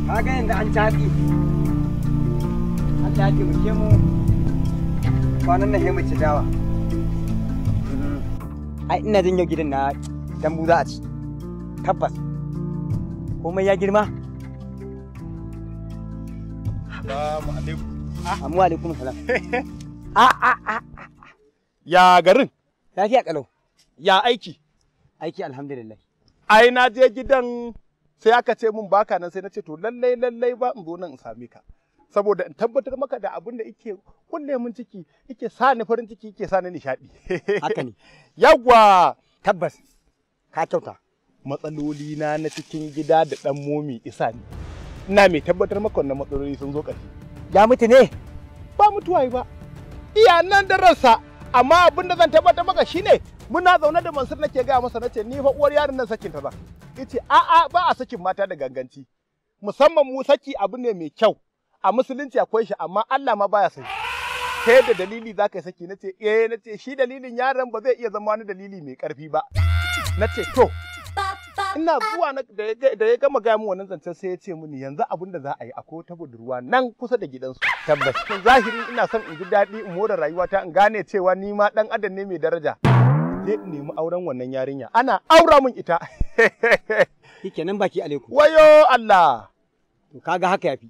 Kaga yanda an caɗi. Allah ya taimake mu kwanan nan sai mu ci dawa. Ai ina jin yau gidan na dambu za a ci. Tabbas. Komai ya girma. Assalamu alaikum. Amma alaikum salam. Ya garin? Lafiya kalau. Ya aiki? Aiki alhamdulillah. Ai na je gidan sai aka ce mun baka nan sai na ce to lallai ba in zo nan in same ka. Saboda in tabbatar maka da abin da yake kulle mun ciki, yake sa ni farin ciki, yake sa ni nishadi. Haka ne. Yawwa, tabbas. Ka kyauta. Matsaloli na cikin gida da dan momi isa ne. Ina mai tabbatar maka wannan matsaloli sun zo ƙarshe. Ya mutu ne? Ba mutuwa ba. Iya nan da ransa, amma abin da zan tabbatar maka shine muna zaune da Mansur nake gaya masa nace ni fa uwar yarin nan sakin ta ba. Yace a'a ba a sakin mata da ganganci. Musamman mu saki abu ne mai kyau. A musulunci akwai shi amma Allah ma baya son shi. Kai da dalili zaka yi saki nace nace shi dalilin yaron ba zai iya zama wani dalili mai karfi ba. Nace to ina zuwa da ya gama gaya min wannan zancen sai ya ce mini yanzu abin da za a yi akwai wata budurwa nan kusa da gidansu. Tabbas zahiri ina son in ji daɗi in more rayuwata in gane cewa ni ma ɗan adam ne mai daraja. Je in nemi auren wannan yarinya ana aura min ita. Shikenan baki alaikum. Wayo Allah. To kaga haka yafi.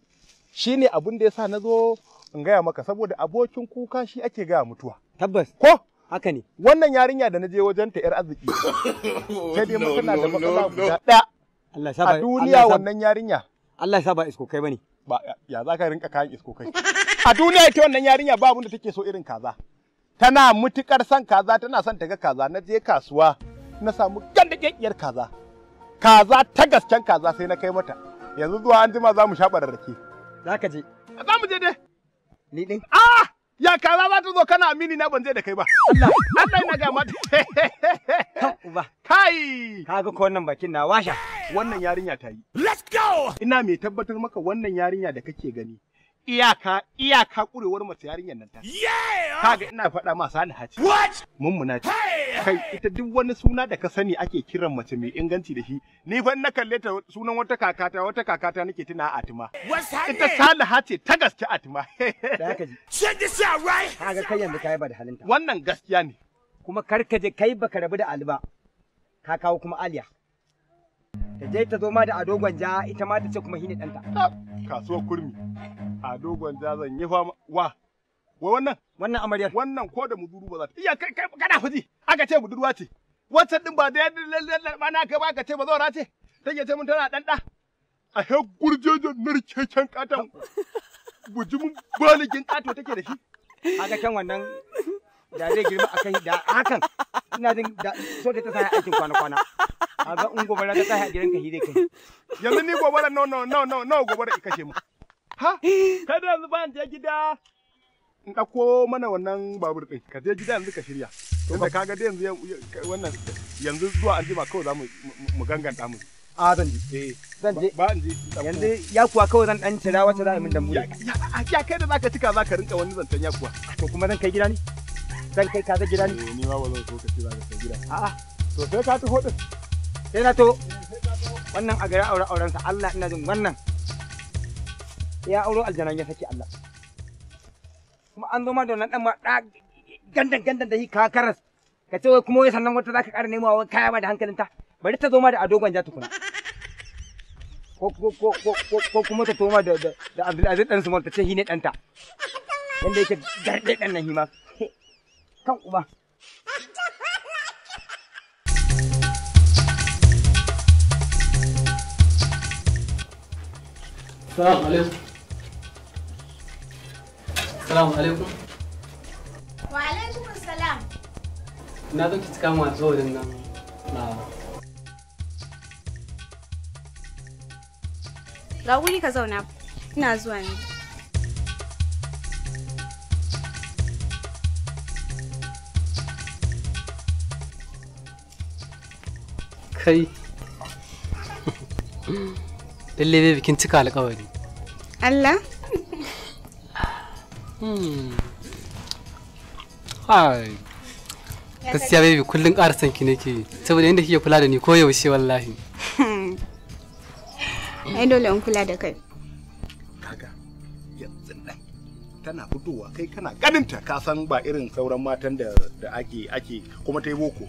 Shine abin da yasa nazo in gaya maka saboda abokin kuka shi ake gaya mutuwa. Tabbas. Ko? Haka ne. Wannan yarinya da na je wajen ta yar arziki. Sai dai mun tana da matsala guda ɗaya. Allah saba. A duniya wannan yarinya. Allah saba isko kai bane. Ba ya za ka rinka kayan isko kai. A duniya ita wannan yarinya ba abin da take so irin kaza. Tana mutukar son kaza, tana son ta ga kaza. Na je kasuwa na samu gandakekiyar kaza. Kaza ta gasken kaza sai na kai mata. Yanzu zuwa an jima za mu sha bararrake. Za ka je. Za mu je dai. Ni din. Ya kaza za ta zo kana amini na ban je da kai ba. Allah ina ga mata. Uba. Kai. Kaga ko wannan bakin na washa. Wannan yarinya ta yi. Let's go. Ina mai tabbatar maka wannan yarinya da kake gani. Iyaka kurewar mace yarinyar nan ta. Yeah. Kaga ina faɗa ma Saliha ce. What? Mummuna ce. Kai ita duk wani suna da ka sani ake kiran mace mai inganci da shi. Ni fa na kalle ta sunan wata kakata nake tuna Atima. Ita Saliha ce ta gaske Atima. Da haka ji. Check this out right. Kaga kai yanzu kai ba da halinta. Wannan gaskiya ne. Kuma kar ka je kai baka rabu da Ali ba. Ka kawo kuma Aliya. Ta je ta zo ma da Ado Gwanja ita ma ta ce kuma shine ɗanta. Kasuwar kurmi. Ado Gwanja zan yi fama wa wannan amaryar wannan ko da muduru ba za ta iya kai kana fuji aka ce budurwa ce wacce din ba da ba na kai ba aka ce ba zaura ce take ce mun tana dan da a he gurjejen narkeken katan bujumin baligin kato take da shi aka kan wannan da zai girma akai da hakan ina jin da so da ta sai aikin kwana kaga in gobara ta sai a gidanka hi dai kai yanzu ni gobara no gobara kashe mu ha kada yanzu ba je gida in ɗauko mana wannan babur ɗin ka je gida yanzu ka shirya tunda kaga dai yanzu wannan yanzu zuwa an jima kawai za mu ganganta mu zan je zan je ba in je yanzu ya kuwa kawai zan dan cira wata za a min dambu ya kai da zaka cika zaka rinka wani zancen ya kuwa to kuma zan kai gida ne zan kai kaza gida ne ni ma ba zan so ka ce zaka kai gida to sai ka taho din sai na to wannan a gari aurensa Allah ina jin wannan ya auro aljanan ya saki Allah kuma an zo ma da wannan dan ma gandan da shi kakaras ka ce wai kuma wai sannan wata zaka ƙara nemawa wani kaya ba da hankalinta bari ta zo ma da Ado Gwanja tukuna ko kuma ta toma da Abdulaziz dan Sumar ta ce shi ne ɗanta yanda yake garɗe ɗan nan hima kan uba Assalamu alaikum. Assalamu alaikum. Wa alaikum assalam. Na zo ki cika mu alƙawarin nan na. Ga wuri ka zauna. Ina zuwa ne. Kai. Lalle bai bikin cika alƙawari. Allah? Hai. Gaskiya baby kullun ƙara son ki nake yi saboda yanda kike kula da ni ko yaushe wallahi. Ai dole in kula da kai. Kaga yanzu nan tana fitowa kai kana ganinta ka san ba irin sauran matan da ake kuma ta yi boko.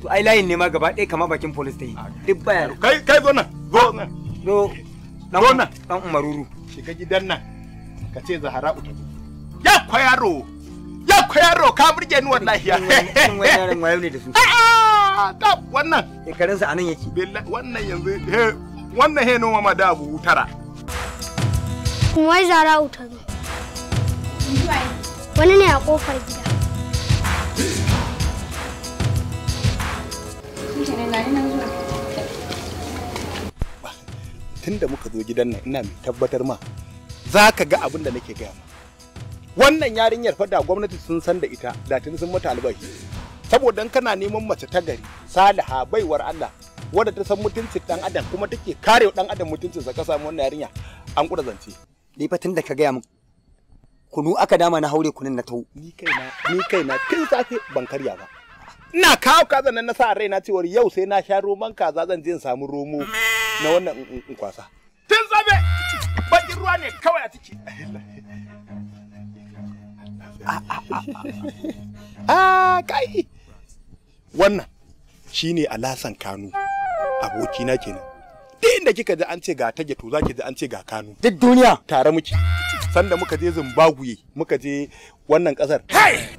To ai layin ne ma gaba ɗaya kamar bakin police ta yi. Duk baya. Kai zo nan. Zo nan. Zo. Zo nan. Dan Umaruru. Shiga gidan nan. Ka ce Zahra'u ta zo. Ya kwa yaro. Ya kwa yaro ka burge ni wallahi. Shin wani yaran wayo ne da su. Ta wannan. Shekarunsa anan yake. Wannan yanzu wannan he noma ma da abu tara. Kuma Zahra'u ta zo. Wani ne a kofar gida. Tunda muka zo gidan nan ina mai tabbatar ma za ka ga abin da nake gaya ma. Wannan yarinyar fada gwamnati sun san da ita da tuni sun mata albashi. Saboda in kana neman mace ta gari, salaha baiwar Allah, wadda ta san mutuncin dan adam kuma take karewa dan adam mutuncinsa ka samu wannan yarinya an kura zance. Ni fa tunda ka gaya min kunu aka dama na haure kunun na tau. Ni kaina tun safe ban karya ba. Ina kawo kaza nan na sa raina cewar yau sai na sha roman kaza zan je in samu romo na wannan in kwasa. Tun safe bakin ruwa ne kawai a ciki. Kai wannan shine Alasan Kanu abokina kenan. Duk inda kika ji an ce ga tage to zaki ji an ce ga Kanu. Duk duniya tare muke. Sanda muka je Zimbabwe muka je wannan kasar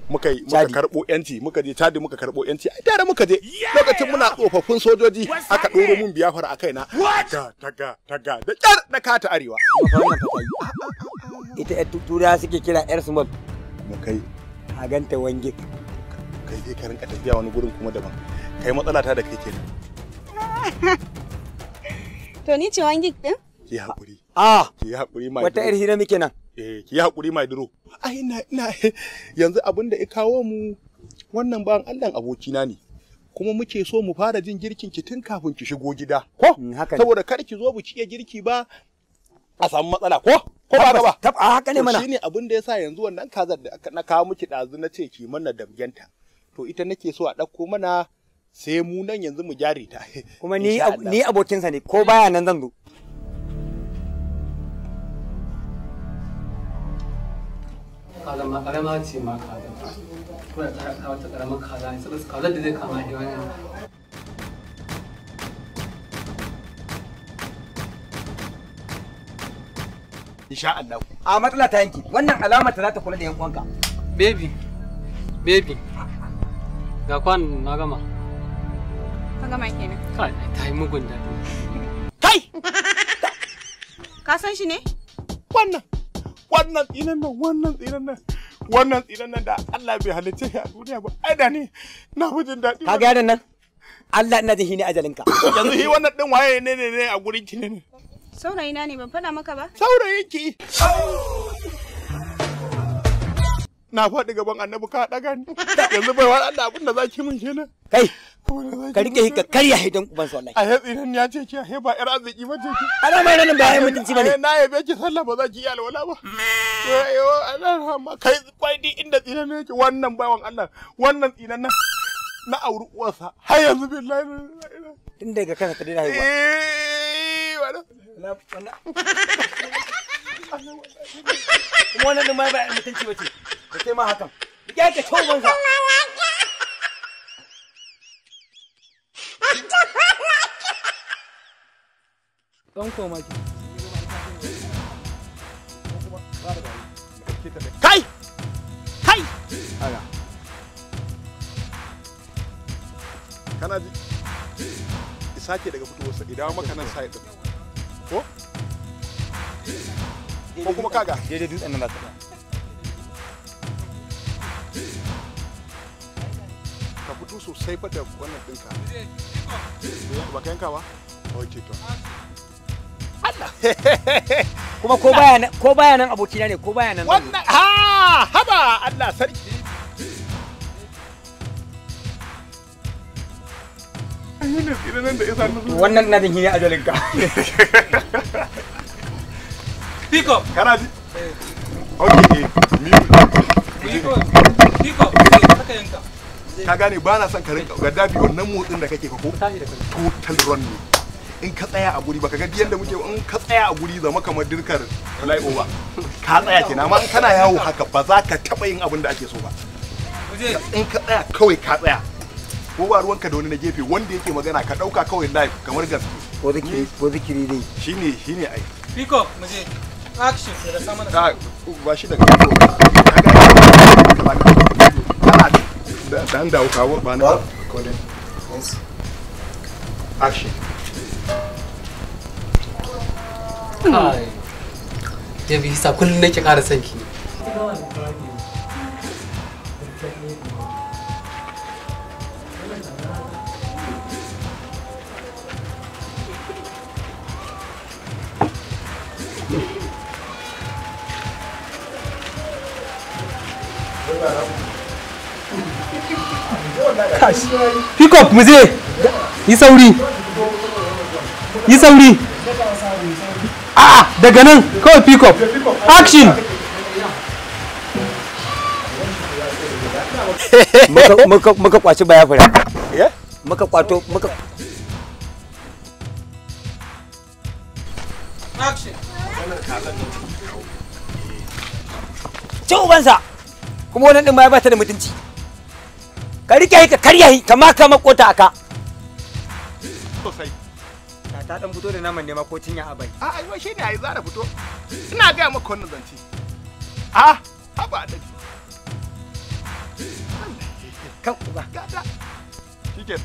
muka karbo yanci muka je Chad muka karbo yanci ai tare muka je lokacin muna tsofaffin sojoji aka doro mun biyafar a kaina taga da kyar da kata arewa ita yar tura suke kira yar small mu kai a ganta wange kai dai ka rinka tafiya wani gurin kuma daban kai matsala ta da kai kenan To ni ce wange din? Ki hakuri. Ki hakuri mai. Wata yar hira muke nan. Ki hakuri mai duro. Ai ina yanzu abinda ya kawo mu wannan ban Allah abokina ne. Kuma muke so mu fara jin girkin ki tun kafin ki shigo gida. Ko? Saboda kar ki zo bu ci girki ba a samu matsala ko? Ko ba ka ba? Haka ne mana. Shine abinda yasa yanzu wannan kazar da na kawo miki dazu na ce ki mana damgenta. To ita nake so a dauko mana sai mu nan yanzu mu gyare ta. Kuma ni abokinsa ne ko baya nan zan zo. Kaza ma karama ce ma kaza. Ko da ta wata karamar kaza ne saboda kaza da zai kama shi wani. Insha Allah. A matsala ta yanki. Wannan alama ta za ta kula da yan uwanka. Baby. Ga kwan na gama. Ka gama kenan. Kai, ta yi mugun daɗi. Kai! Ka san shi ne? Wannan tsinan nan da Allah bai halicce shi a duniya ba. Ai da ni na fi jin daɗi. Ka ga yaron nan? Allah ina jin shi ne ajalinka. Yanzu shi wannan din waye ne a gurin ki ne. Saurayina ne ban faɗa maka ba? Saurayin ki. Na faɗi gaban annabi ka ɗaga ni. Yanzu bai wa Allah abin da za ki min kenan. Kai, ka rike shi ka karya hidan ubansa wallahi. A yatsi nan ya ce ki a ba ƴar arziki ba ce ki. Ana mai nan ba ya mutunci bane. Na yabe ki sallah ba za ki yi alwala ba. Yo Allah ma kai kwai di inda tsinan ne ki wannan bawan Allah wannan tsinan nan na auri uwarsa har yanzu billahi. Tun daga kansa ta daina haihuwa. Kuma wannan din ma ba ya mutunci bace. Ka sai ma hakan. Ya ka ciwo banza. Don koma ki. Kai! Aga. Kana ji? Isake daga fitowarsa idan maka nan sai din. Ko? Ko kuma kaga? Daidai dutsen nan za ka. Ka fito sosai fa da wannan dinka. Ba ka yanka ba? Okay to. Allah. Kuma ko baya nan abokina ne ko baya nan. Wannan haba Allah sarki. Wannan na jin shi ne ajalinka. Pick up. Kana ji? Okay. Pick up. Saka yanka. ka gane ba na son ka rinka Gaddafi wannan motsin da kake ko total run ne. In ka tsaya a guri baka ga yanda muke in ka tsaya a guri zama kamar dirkar flyover ka tsaya kenan amma in kana yawo haka ba za ka taba yin abin da ake so ba. In ka tsaya kawai ka tsaya ko ba ruwanka da wani na gefe wanda yake magana ka dauka kawai live kamar gaske ko zikiri dai shine ai Piko muje action da sama ka ba shi daga kana dan dawo kawo ba na kodin action kai ya bi sa kullun nake ƙara son ki Pick up mu je yi sauri daga nan kawai pick up action muka kwaci bayafura eh muka kwato muka action ci ubansa kuma wannan din ma ya bata da mutunci ka rike ka karya ka maka makota aka sosai ta dan fito da naman nema ko cinya abai a ai wai shine ai zara fito ina ga maka wannan zance a haba da kan uba gada shike